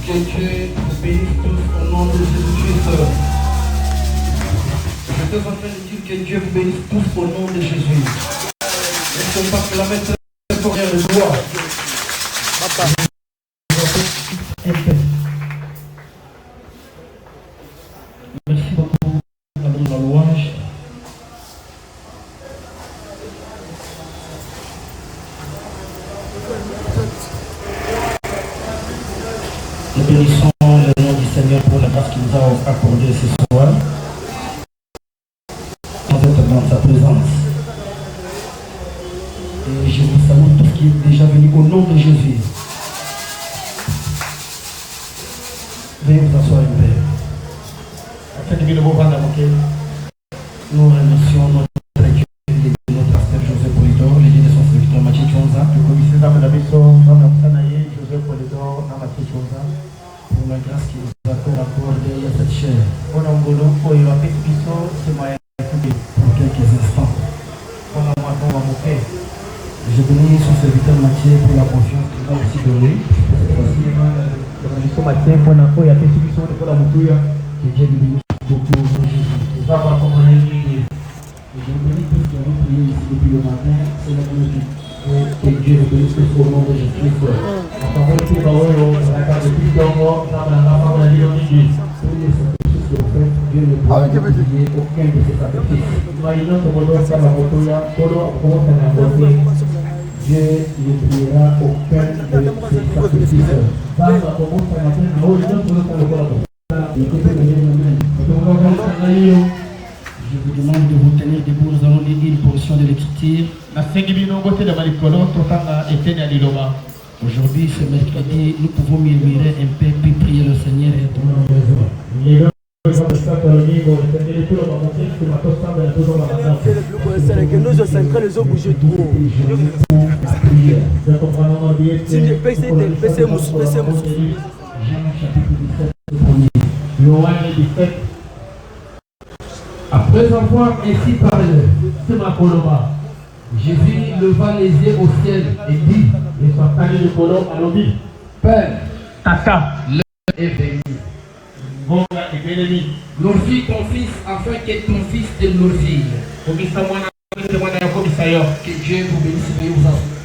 Que Dieu vous bénisse tous au nom de Jésus-Christ. Je suis en train de dire que Dieu vous bénisse tous au nom de Jésus. Est-ce qu'on peut acclamer très fort de joie? Merci beaucoup, Madame la louange. Nous bénissons le nom du Seigneur pour la grâce qu'il nous a accordée ce soir. Dans sa présence. Et je vous salue tous qui est déjà venu au nom de Jésus. Veuillez vous asseoir un peu. Nous remercions notre Dieu et notre pasteur José Polidor, les dieux de son serviteur Mathieu Chonza. Pour la grâce qu'il nous a accordée à cette chair. Pour quelques instants. Je bénis son serviteur Mathieu pour la confiance qu'il a aussi donnée. Que Dieu lui bénisse beaucoup. Je bénis tous qui ont prié ici depuis le matin. C'est la bonne. Que Dieu nous bénisse au nom de Jésus-Christ. Dieu ne pourra oublier aucun de ses sacrifices. Dieu n'oubliera aucun de ses sacrifices. Je vous demande de vous tenir debout. Nous allons lire une portion de l'écriture. Aujourd'hui, ce mercredi, nous pouvons murmurer un peu, puis prier le Seigneur et être dans la maison. Nous sommes les autres bougés trop. Après avoir ainsi parlé, Jésus leva les yeux au ciel et dit: Père, l'heure est venue. Glorifie ton fils afin que ton fils te glorifie. Que Dieu vous bénisse et vous assure.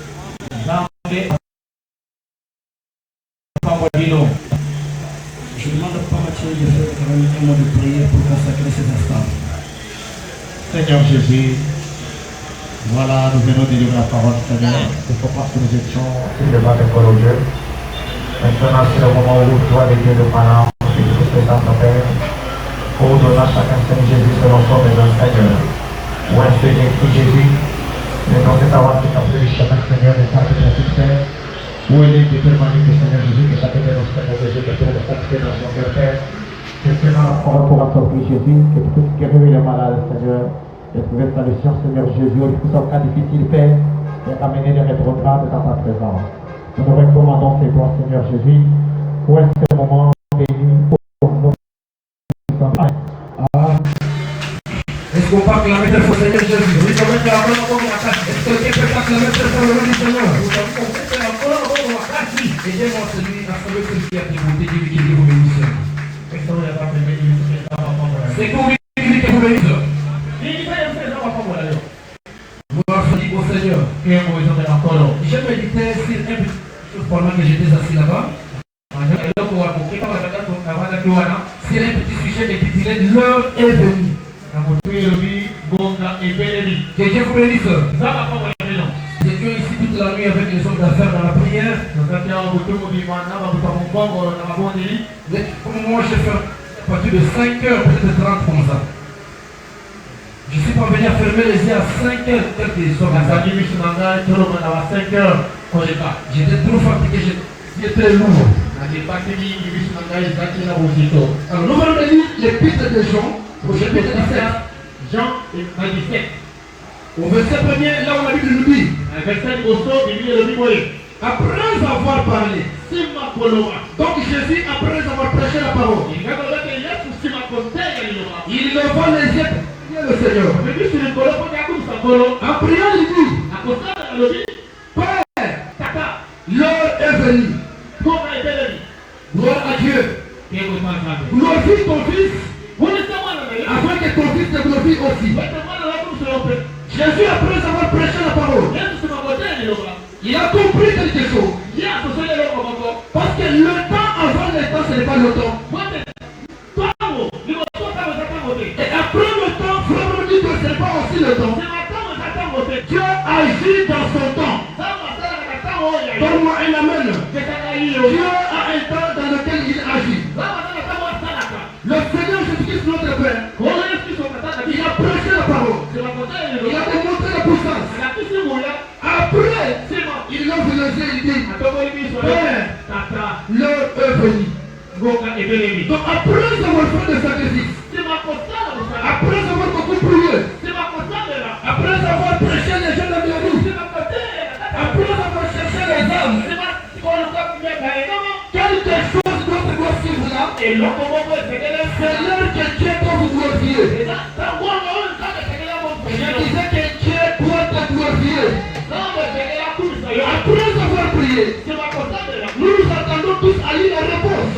Je demande à Mathieu de faire un mot de prière pour consacrer ces instants. Seigneur Jésus, voilà, nous venons de lire la parole, Seigneur. Il faut pas que nous étions sur le bas de Dieu. Maintenant, c'est le moment où toi, les dieux de Panama, et tout ce temps, Père, pour donner à chacun Seigneur Jésus selon son besoin, Seigneur. Ou un Seigneur qui Jésus, mais dans cette avance, c'est un peu chacun Seigneur, et ça, c'est un succès. Où il est déterminé que Seigneur Jésus, que chacun de nos Seigneurs Jésus, que tout le sacrifice dans son cœur, Père. Que Seigneur, la parole pour accomplir Jésus, que tout ce qui est réveillé les malades, Seigneur, et trouver sa solution, Seigneur Jésus, il faut ça cas difficile, Père, et amener les rétrogrades dans ta présence. Nous nous recommandons ces toi, Seigneur Jésus, pour ce moment béni pour nous. Est-ce qu'on peut acclamer très fort Seigneur Jésus? Oui, quand même, est-ce que quelqu'un peut acclamer très fort le nom du Seigneur? Aidez-moi celui à savoir celui qui a dégoûté, dit qu'il vous bénisse. C'est pour lui que vous bénisse. Gloire au Seigneur. J'ai médité sur un petit chose pendant que j'étais assis là-bas. C'est un petit sujet qui disait l'heure est venue. Que Dieu vous bénisse. Nous étions ici toute la nuit avec les hommes d'affaires dans la prière. Pour moi, je fais à partir de 5 heures, peut-être 30 comme ça. Je suis pas venu à fermer les yeux à 5 heures, peut-être qu'ils sont à 5 heures. J'étais trop fatigué, j'étais très lourd. Alors, nous allons lire l'épître de Jean, au chapitre 17. Jean 17. Au verset 1er, là on a vu le dit. Après avoir parlé, donc Jésus, après avoir prêché la parole, il leva les yeux le Seigneur. En priant, il dit: Père, l'heure est venue. Gloire à Dieu. Glorifie ton Fils, afin que ton Fils te glorifie aussi. Jésus, après avoir prêché la parole, il a compris quelque chose. Parce que le temps avant le temps, ce n'est pas le temps. Et après le temps, frère dit que ce n'est pas aussi le temps. Dieu agit dans son temps. Donne-moi un amen. Dieu a un temps dans lequel il agit. Le Seigneur Jésus-Christ, notre Père, il a prêché la parole. Il a démontré la puissance. Après, il lève les yeux et il dit, Père, l'heure est venue. Donc après avoir fait des sacrifices, après avoir beaucoup prié, après avoir prêché les gens de Dieu, après avoir cherché les âmes, quelque chose d'autre doit suivre là. C'est l'heure que Dieu doit vous glorifier. Je disais que Dieu doit te glorifier. Après avoir prié, nous nous attendons tous à lire la réponse.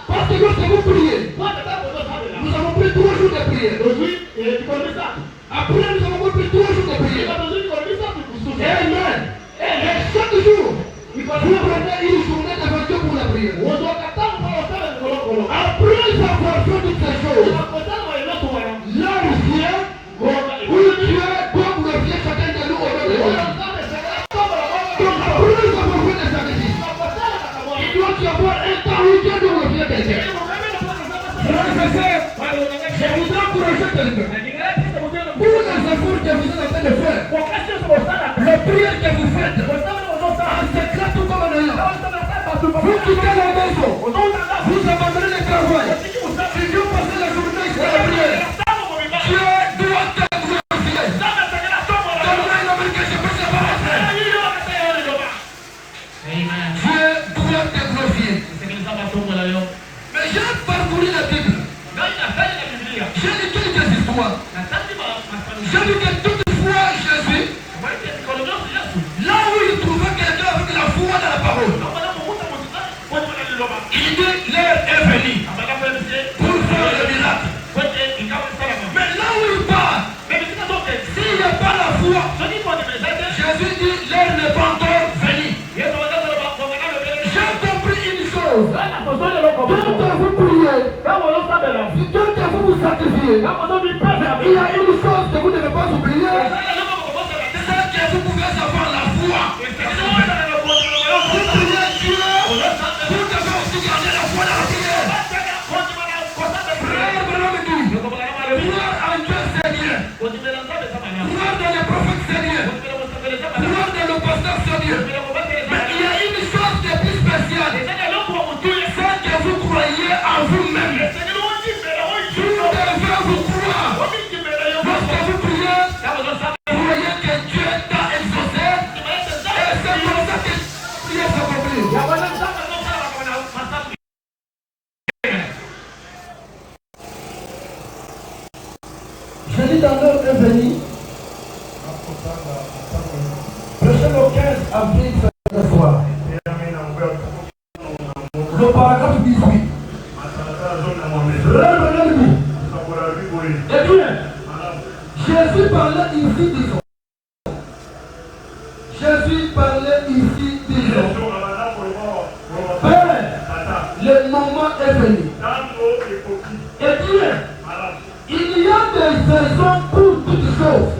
Parce que lorsque vous priez, nous avons pris 3 jours de prière. Après, nous avons pris 3 jours de prière. Amen. Et chaque jour, vous prenez une journée devant Dieu pour la prière. Après avoir fait toutes ces choses, là où vient, où Dieu doit glorifier chacun de nous au nom de Dieu. Donc après avoir fait des sacrifices, il doit y avoir un temps où Dieu doit glorifier quelqu'un. Je voudrais encourager quelqu'un. Pour les efforts que vous êtes en train de faire, les prières que vous faites, en secret tout comme en ayant, vous quittez la maison, vous abandonnez le travail, si Dieu passe la journée sur la prière, Dieu doit te glorifier. Donne-moi une américaine, je peux savoir. Dieu doit te glorifier. Mais j'ai parcouru la Bible. J'ai lu quelques histoires. J'ai lu que toutefois Jésus, là où il trouvait quelqu'un avec la foi dans la parole, il dit l'heure est venue pour faire le miracle. Mais là où il part, s'il n'y a pas la foi, Jésus dit l'heure n'est pas encore venue. J'ai compris une chose. Quand vous priez, quand vous sacrifiez, il y a une chose que vous ne devez pas oublier. C'est que vous pouvez avoir la foi. Vous priez Dieu, vous devez aussi garder la foi dans la prière. Frère Branham dit, croire en Dieu c'est bien. Croire dans les prophètes c'est bien. Croire dans le pasteur c'est bien. Mais il y a une chose qui est plus spéciale. C'est que vous croyez en vous-même. Vous devez vous croire. Lorsque vous priez, croyez que Dieu t'a exaucé. Et c'est pour ça que Dieu s'accomplit. Je dis dans l'heure est venue. Prochain le 15 avril, ce soir. Le paragraphe 18. Eh bien, Jésus parlait ici, disons. Jésus parlait ici, disons. Père, le moment est venu. Eh bien, il y a des saisons pour toutes choses.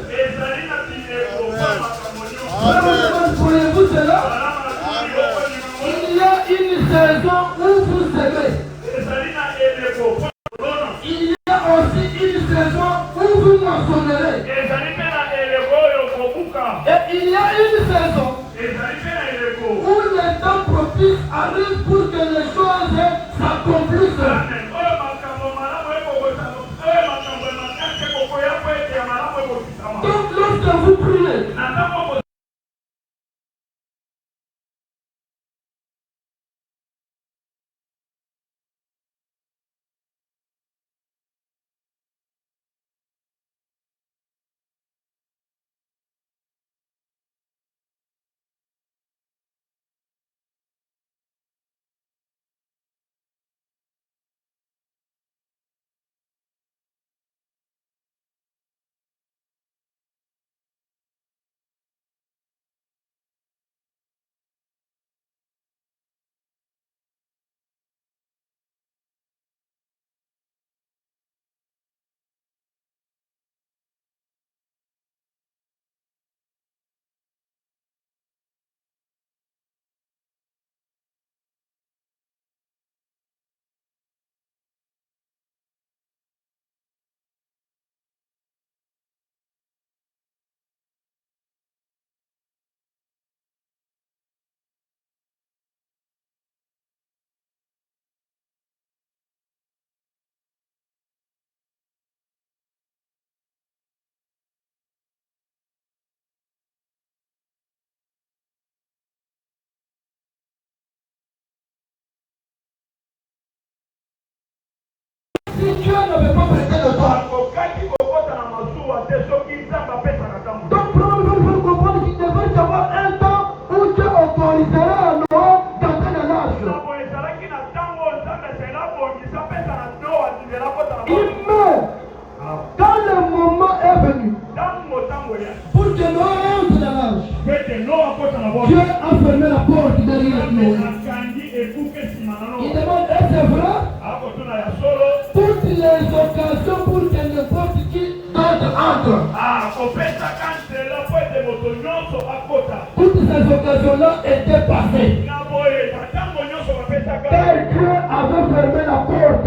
Voyez-vous cela? Il y a une saison où vous aimez. Il y a aussi une saison où vous mentionnerez. Et il y a une saison où le temps propice arrive pour que les choses s'accomplissent. Donc lorsque vous priez, Il demande, est-ce vrai? Toutes les occasions pour que n'importe qui d'autre entre. Toutes ces occasions-là étaient passées. Car Dieu avait fermé la porte.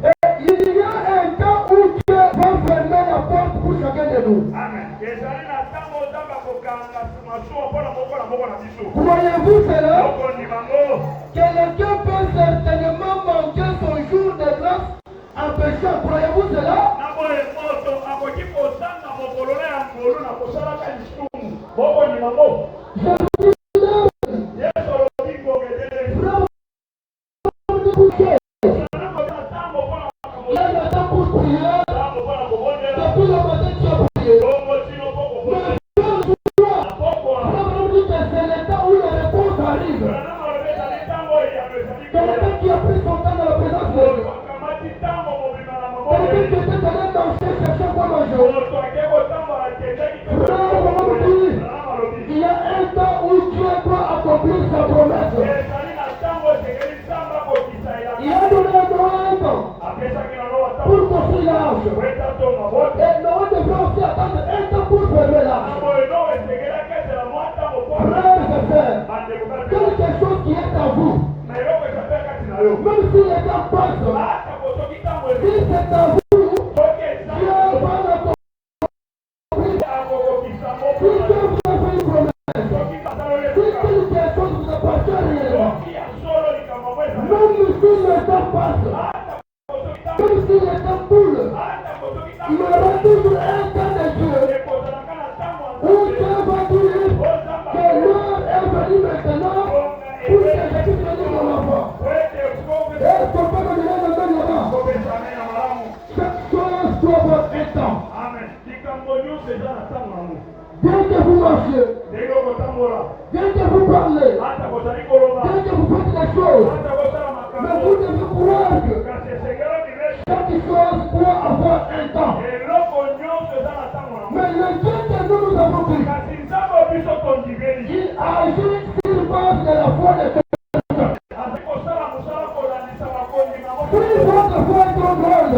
Et il y a un temps où Dieu va fermer la porte pour chacun de nous. Croyez-vous cela? Quelqu'un peut certainement manquer son jour de grâce en péchant. Croyez-vous cela? Il y a un temps où Dieu doit accomplir sa promesse. Il a donné un temps pour construire l'arche. Et Noé devrait aussi attendre un temps pour fermer l'arche. Frères et sœurs, quelque chose qui est à vous, même si les temps passent, si c'est à vous, Dieu va l'accomplir. Si Dieu vous a fait une promesse, si quelque chose vous appartient réellement, même si le temps passe, même si le temps coule, il y aura toujours un temps de Dieu où Dieu va dire que l'heure est venue maintenant pour que je puisse venir mon enfant. Est-ce qu'on peut me donner le nom là-bas? Chaque chose doit avoir un temps. Bien que vous marchiez, bien que vous parlez, bien que vous faites des choses, mais vous devez croire que chaque chose doit avoir un temps. Mais le Dieu que nous avons pris, il agit sur base de la foi de quelqu'un. Si votre foi est trop grande,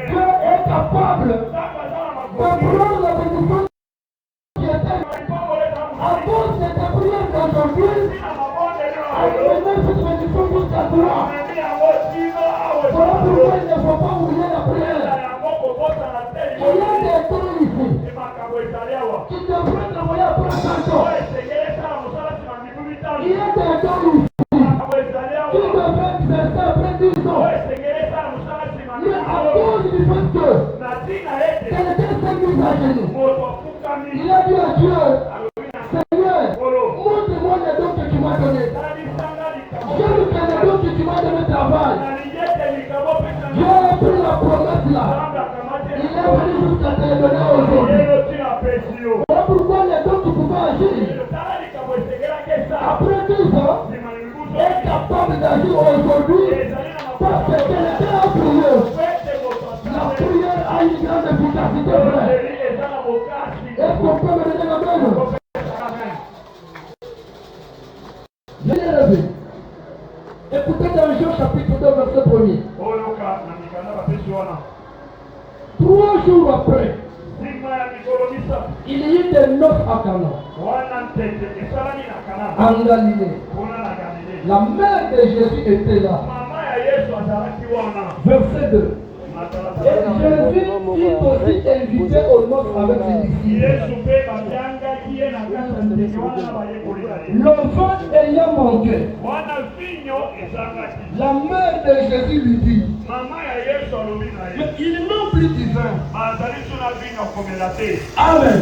Dieu est capable de prendre la bénédiction qui était à cause de ta prière d'aujourd'hui, à mener cette bénédiction jusqu'à toi. Voilà pourquoi il ne faut pas oublier la prière. Il y a des temps ici qui devraient travailler après 5 ans. Il y a des temps ici qui devraient exercer après 10 ans. Mais à cause du fait que quelqu'un s'est mis à genoux, il a dit à Dieu, Seigneur, montre-moi les dons que tu m'as donnés. J'aime que les dons que tu m'as donné travail. J'ai pris la promesse là. Il est venu jusqu'à te le donner aujourd'hui. Voilà pourquoi les dons qui pouvaient agir après 10 ans est capable d'agir aujourd'hui parce que quelqu'un a prié. La prière a une grande efficacité vraie. Est-ce qu'on peut me donner la main? Je l'ai rêvé. Écoutez dans Jean chapitre 2 verset 1er. 3 jours après, il y eut des noces à Cana, en Galilée. La mère de Jésus était là. Verset 2. Et Jésus fut aussi invité aux noces avec ses disciples. L'enfant ayant manqué, la mère de Jésus lui dit, mais ils n'ont plus du vin. Amen.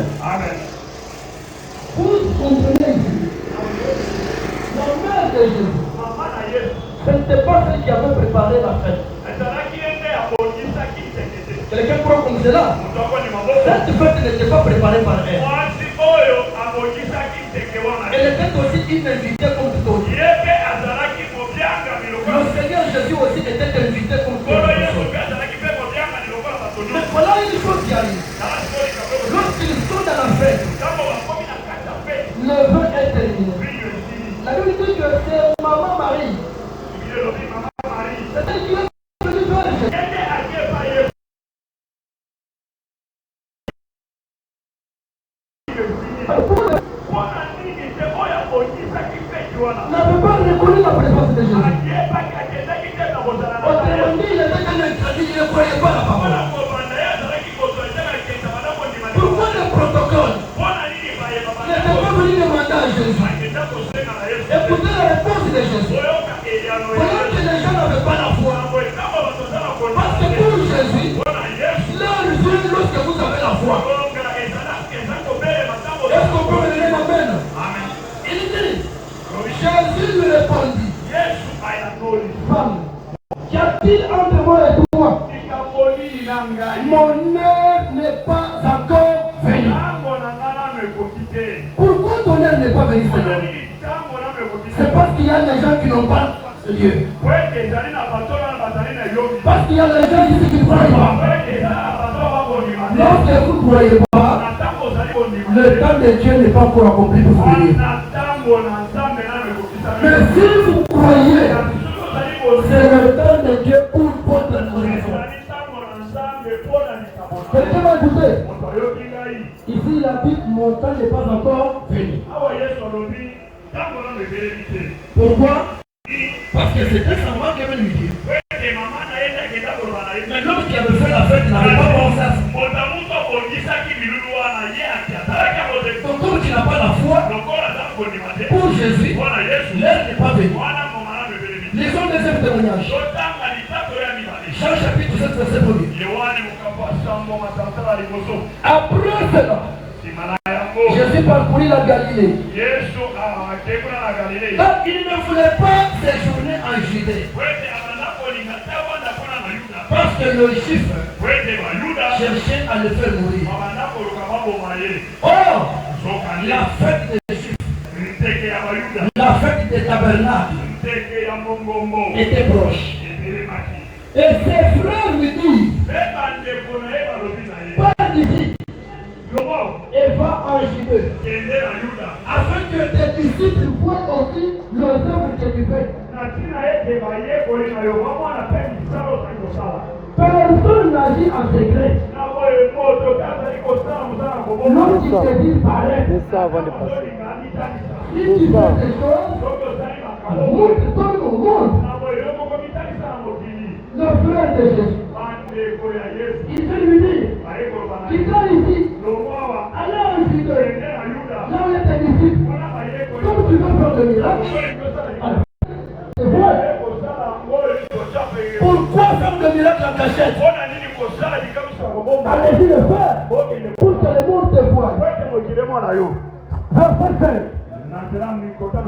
Vous comprenez ici, la mère de Jésus, ce n'était pas celle qui avait préparé la fête. Quelqu'un croit comme cela? Cette fête n'était pas préparée par elle. Elle était aussi une invitée comme tout autre. Le Seigneur Jésus aussi était invité comme tout autre. Mais voilà une chose qui arrive. Lorsqu'ils sont dans la fête, le vin terminé. La Bible dit que c'est maman Marie. C'est elle qui est venue faire le Jésus. N'avait pas reconnu la présence de Jésus. Autrement dit, il était un interdit, il ne croyait pas la parole. Pourquoi le protocole n'était pas venu demander à Jésus? Écoutez la réponse de Jésus. Voyons que les gens n'avaient pas la foi. Parce que pour Jésus, l'heure vient lorsque vous avez la foi. Est-ce qu'on peut me donner l'amen? Il dit, Jésus lui répondit, femme, qu'y a-t-il entre moi et toi? Mon heure n'est pas encore venue. Pourquoi ton heure n'est pas venue, Seigneur? C'est parce qu'il y a des gens qui n'ont pas Dieu. Parce qu'il y a des gens ici qui ne croient pas. Lorsque vous ne croyez pas, le temps de Dieu n'est pas encore accompli pour vous venir. Mais si vous croyez, c'est le temps de Dieu pour votre guérison. Quelqu'un va écouter. Ici, il a dit mon temps n'est pas encore venu. Pourquoi? Parce que c'était sa maman qui avait lui dit. Mais l'homme qui avait fait la fête n'avait pas pensé à ça. Donc comme tu n'as pas la foi, pour Jésus, l'heure n'est pas venue. Lisons le deuxième témoignage. Jean chapitre 7, verset 1. Après cela, Jésus parcourit la Galilée. Donc il ne voulait pas séjourner en Judée. Parce que le chiffre cherchait à le faire mourir. Or, la fête des Juifs, la fête des tabernacles était proche. Et ses frères lui disent, pars d'ici et va en Judée, afin que tes disciples voient aussi les œuvres que tu fais. Personne n'agit en secret. Lorsqu'il te dit paraître, si tu fais des choses, montre-toi au monde. Le frère de Jésus, il peut lui dire, quitte ici, allez en Judée, là où il y a tes disciples. Comme tu veux faire le miracle, c'est vrai. Pourquoi faire le miracle en cachette? Allez-y le faire pour que le monde te voie. Verset 5.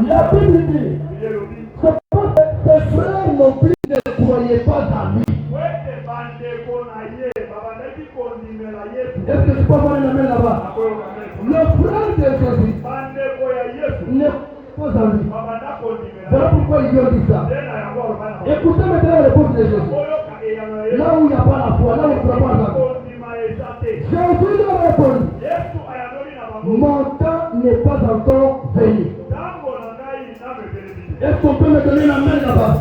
La Bible dit, c'est parce que ses frères non plus ne croyaient pas en lui. Est-ce que tu peux voir une main là-bas? Le frère de Jésus ne croit pas en lui. Voilà pourquoi ils lui ont dit ça. Écoutez maintenant la réponse de Jésus. Là où il n'y a pas la foi, là où il ne croit pas en lui. Jésus leur répondit, mon temps n'est pas encore venu. Est-ce qu'on peut me donner la main là-bas?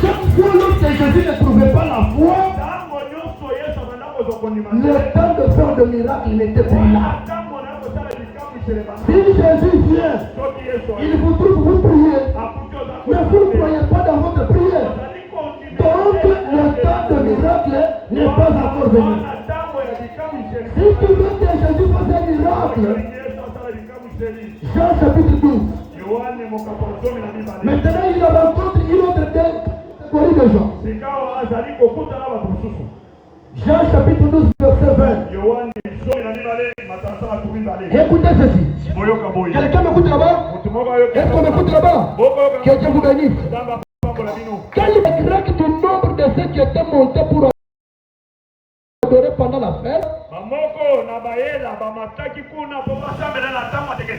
Chaque fois lorsque Jésus ne trouvait pas la foi, le temps de faire de miracles n'était plus là. Si Jésus vient, il vous trouve vous prier, mais vous ne croyez pas dans votre prière. Donc le temps de miracle n'est pas encore venu. Si tu veux que Jésus fasse un miracle, Jean chapitre 12. Maintenant il rencontre une autre catégorie de gens. Jean chapitre 12 verset 20. Écoutez ceci. Quelqu'un m'écoute là-bas? Est-ce qu'on m'écoute là-bas? Que Dieu vous bénisse. Quel est le grec du nombre de ceux qui étaient montés pour adorer pendant la fête?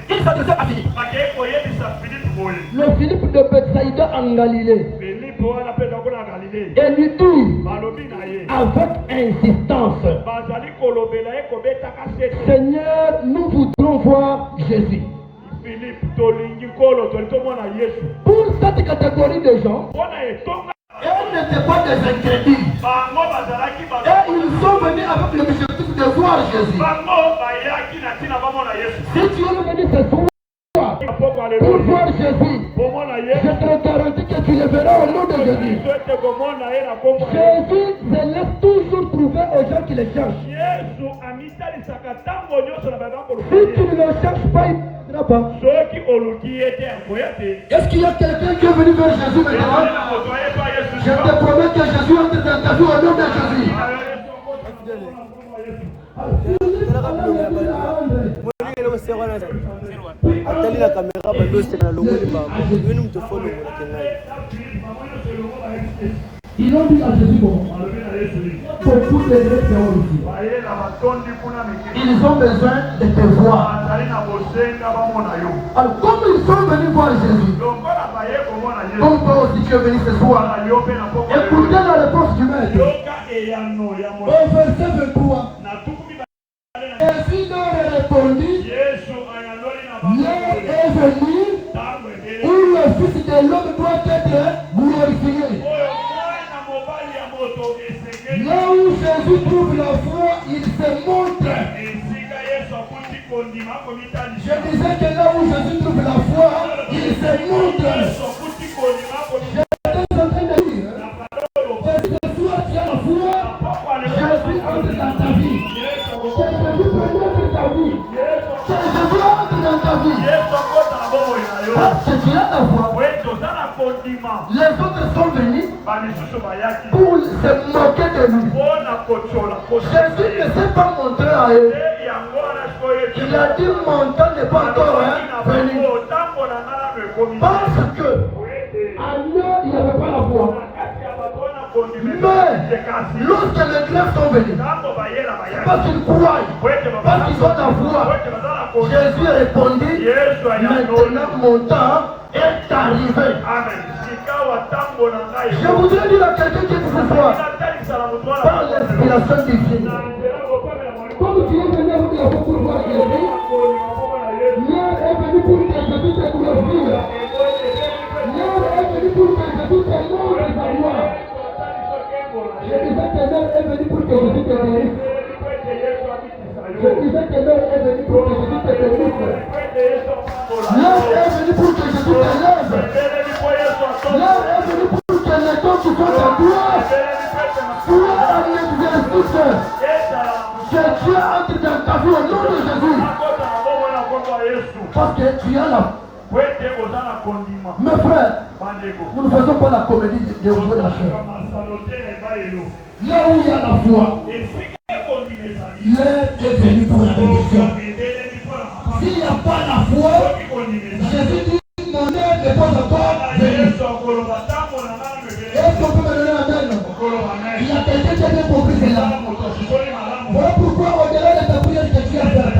Il s'adressait à Philippe. Le Philippe de Bethsaïda en Galilée. Et lui dit avec insistance, Seigneur, nous voudrons voir Jésus. Pour cette catégorie de gens, elles n'étaient pas des incrédules. Et ils sont venus avec l'objectif de voir Jésus. Si tu es venu ce soir pour voir Jésus, je te garantis que tu le verras au nom de Jésus. Jésus se laisse toujours trouver aux gens qui le cherchent. Si tu ne le cherches pas, il ne viendra pas. Est-ce qu'il y a quelqu'un qui est venu vers Jésus maintenant? Je te promets que Jésus entre dans ta vie au nom de Jésus. Ils ont dit à Jésus, bon, beaucoup de gens ici. Ils ont besoin de te voir. Alors, comme ils sont venus voir Jésus, comme toi aussi tu es venu ce soir, écoutez la réponse du maître. Au verset 23, Jésus leur répondit, l'heure est venue où le Fils de l'homme doit être glorifié. Là où Jésus trouve la foi, il se montre. Je disais que là où Jésus trouve la foi, il se montre. J'étais en train de dire que ce soir tu as la foi, Jésus entre dans ta vie. Que Jésus prenne ta vie. Que Jésus entre dans ta vie. Parce que tu as la foi. Les autres sont venus pour se moquer de lui. Jésus ne s'est pas montré à eux. Il a dit mon temps n'est pas encore venu. Parce que à eux, il n'y avait pas la foi. Mais lorsque les glaives sont venus, parce qu'ils croient, parce qu'ils ont la foi, Jésus répondit, maintenant mon temps est arrivé. Je voudrais dire à quelqu'un qui est ce soir, par l'inspiration divine, comme tu es venu avec la foi pour voir Jésus, l'heure est venue pour que Jésus te glorifie. L'heure est venue pour que Jésus te montre sa gloire. Je disais que l'heure est venue pour que Jésus te glorifie. Je disais que l'heure est venue pour que Jésus te glorifie. L'heure est venue pour que Jésus te lève. L'heure est venue pour que les gens qui sont en toi soient en exercice. Que Dieu entre dans ta vie au nom de Jésus. Parce que tu as la foi. Mes frères, nous ne faisons pas la comédie de jouer la chair. Là où il y a la foi, l'heure est venue pour la bénédiction. S'il n'y a pas la foi, Jésus dit mon heure n'est pas encore venue. Est-ce qu'on peut me donner un amen? Il y a quelqu'un qui a bien compris cela. Voilà pourquoi au-delà de ta prière que tu as faite,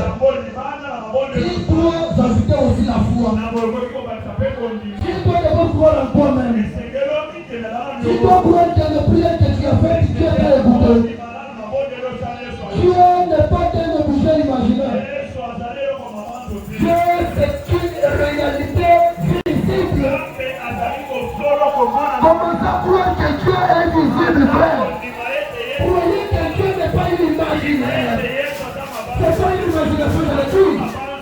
il doit ajouter aussi la foi. Il doit d'abord croire en toi-même. Il doit croire que la prière que tu as faite, Dieu t'a écouté. Dieu n'est pas un objet imaginaire. Dieu, c'est une réalité visible. Comment ça croire que Dieu est visible, frère? Croyez que Dieu n'est pas une imaginaire. C'est pas une imagination de Dieu.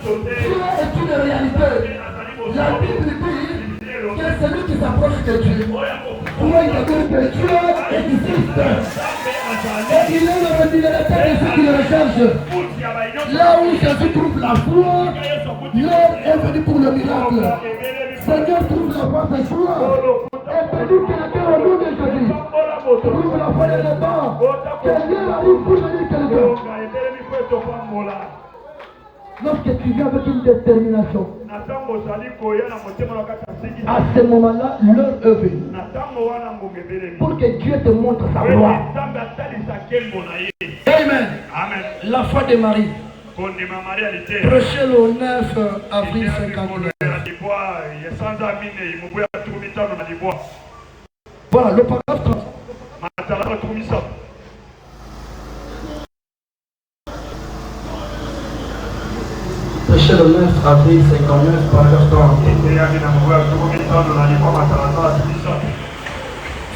Dieu est une réalité. La Bible dit que celui qui s'approche de Dieu doit dire que Dieu existe. Et il est le rémunérateur de ceux qui le recherchent. Là où Jésus trouve la foi, l'heure est venue pour le miracle. Seigneur trouve la foi ce soir. Et bénis quelqu'un au nom de Jésus. Trouve la foi de l'état. Quelqu'un arrive pour bénir quelqu'un. Lorsque tu viens avec une détermination, à ce moment-là, l'heure est venue pour que Dieu te montre sa gloire. Amen. La foi de Marie. Prêchez le 9 avril 59. Voilà, le paragraphe 30. Prêchez chez le maître avril 59 paragraphe 30.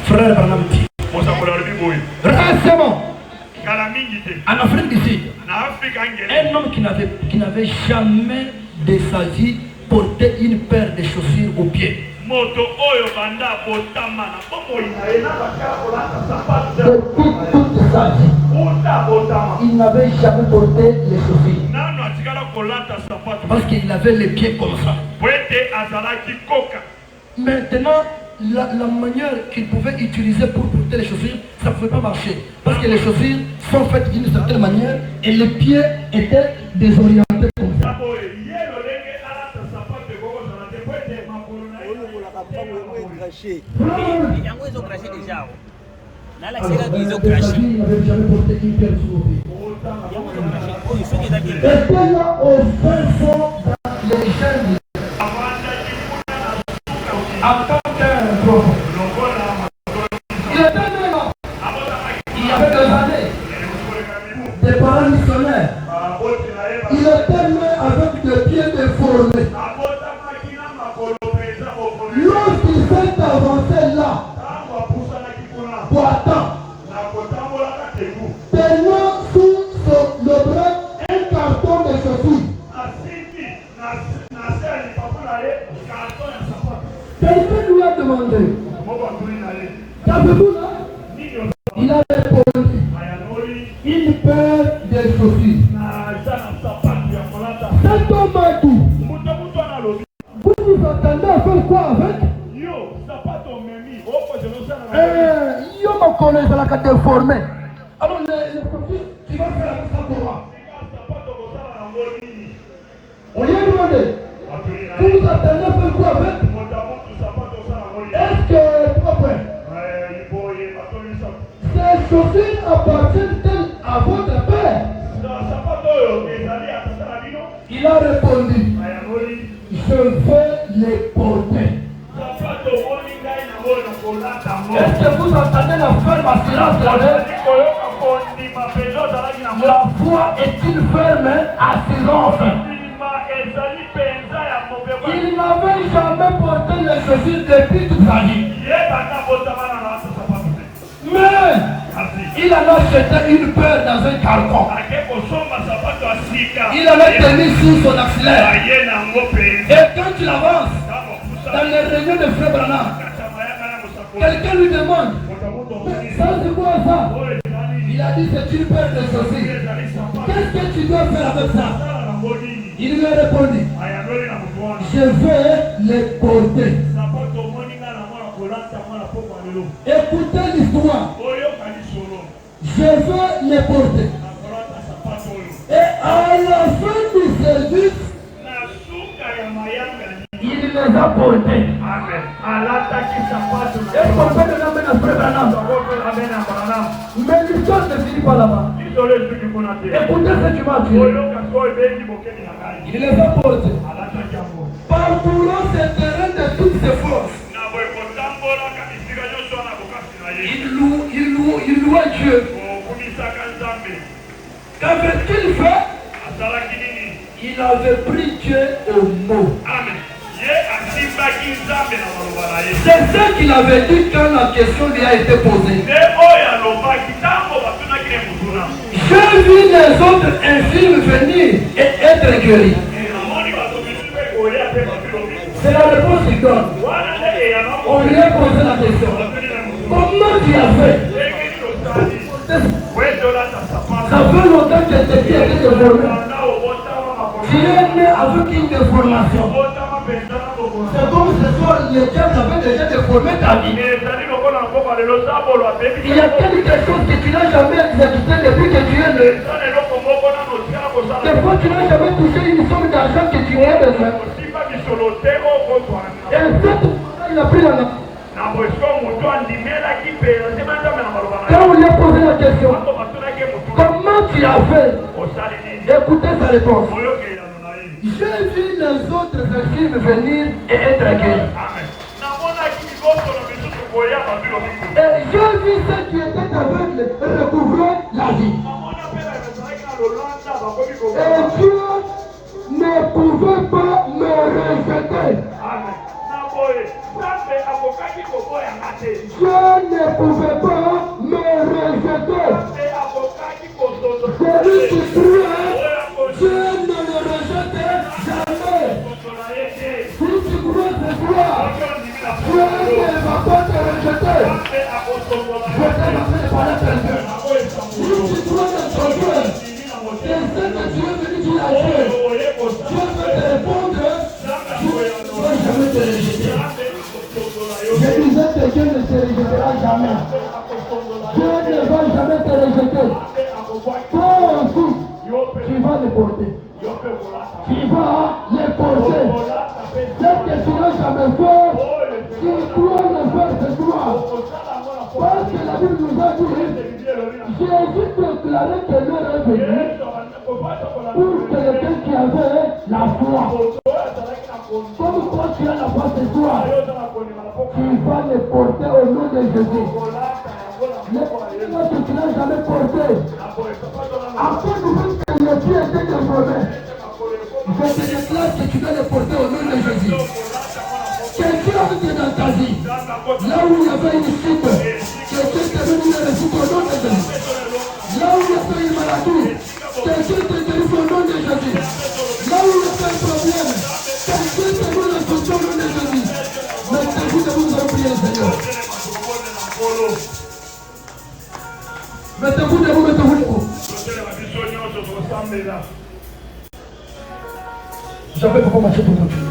Frère Branham dit récemment en Afrique du Sud, un homme qui n'avait jamais de sa vie porté une paire de chaussures aux pieds. De toute sa vie, il n'avait jamais porté les chaussures parce qu'il avait les pieds comme ça. Maintenant, la manière qu'il pouvait utiliser pour porter les chaussures, ça ne pouvait pas marcher. Parce que les chaussures sont faites d'une certaine manière et les pieds étaient désorientés comme ça. Il n'avait jamais porté une paire sous le pied. Et là, au fin fond, dans les jeunes, en tant qu'un prophète, il était né là. Il y avait des années, des parents missionnaires. Il était né avec des pieds déformés. Lorsqu'il s'est avancé là, boitant, tenant sous le bras un carton de chaussures. Quelqu'un lui a demandé, qu'avez-vous là? Il a répondu, une paire de chaussures. Cet homme a tout. Vous vous attendez à faire quoi avec? Yo me connais la carte déformée. Alors les chaussures, tu vas faire avec ça pour moi. On lui a demandé, vous vous attendez à faire quoi avec? Est-ce que propre? Ces chaussures appartiennent-elles à votre père? Il a répondu, je vais les porter. Est-ce que vous entendez la ferme assurance? La foi est une ferme assurance. Il n'avait jamais porté les chaussures depuis toute sa vie. Mais il en a acheté une paire dans un carton. Il en a tenu sur son axillaire. Et quand il avance dans les réunions de Frère Branham, quelqu'un lui demande, ça c'est quoi ça? Il a dit c'est une paire de chaussures. Qu'est-ce que tu dois faire avec ça? Il lui a répondu, je vais les porter. Écoutez l'histoire. Je vais les porter. Et à la fin du service, il les a portés. Est-ce qu'on peut les amener à Frère Branham? Mais l'histoire ne finit pas là-bas. Écoutez ce qui m'a dit. Il les a portés. Parcourant ce terrain de toutes ses forces. Il louait Dieu. Qu'avait-il fait? Il avait pris Dieu au mot. C'est ce qu'il avait dit quand la question lui a été posée. J'ai vu les autres infirmes venir et être guéris. C'est la réponse qu'il donne. On lui a posé la question. Comment tu as fait? Ça fait longtemps que tes pieds étaient déformés. Tu es né avec une déformation. C'est comme ce soir, les diables avaient déjà déformé ta vie. Il y a quelque chose que tu n'as jamais exécuté depuis que tu es né. Des fois, tu n'as jamais touché une somme d'argent que tu as besoin. Et cette il a pris la main. Quand on lui a posé la question, comment tu as fait? Écoutez sa réponse. J'ai vu les autres infirmes venir et être guéris. Et j'ai vu ceux qui étaient aveugles recouvrer la vie. Et Dieu ne pouvait ne pouvait pas me rejeter. Celui qui croit, Dieu ne le rejette jamais. Si tu crois ce soir, Dieu ne va pas te rejeter. Je t'ai appelé par la personne. Si tu crois dans ton cœur, et ce que Dieu veut dire à Dieu, Dieu veut te répondre, Dieu ne va jamais te rejeter. Je disais que Dieu ne te rejettera jamais. Dieu ne va jamais te rejeter. Toi aussi, tu vas les porter. Tu vas les porter. Ce que tu n'as jamais fait, tu dois le faire ce soir. Parce que la Bible nous a dit, Jésus déclarait que l'heure est venue pour quelqu'un qui avait la foi. Comme toi tu as la foi ce soir, tu vas les porter au nom de Jésus. Les personnes que tu n'as jamais porté, après nous que le pied était déformé, je te déclare que tu dois les porter au nom de Jésus. Quelqu'un qui est dans ta vie, là où il y avait une chute, quelqu'un qui est venu le réciter au nom de Jésus. Là où il y avait une maladie, quelqu'un qui est guéri au nom de Jésus. Là où il y avait un problème, quelqu'un qui est venu le sauter au nom de Jésus. Mettez-vous debout, nous allons prier le Seigneur. Mettez-vous debout, mettez-vous debout. J'avais beaucoup marché pour continuer.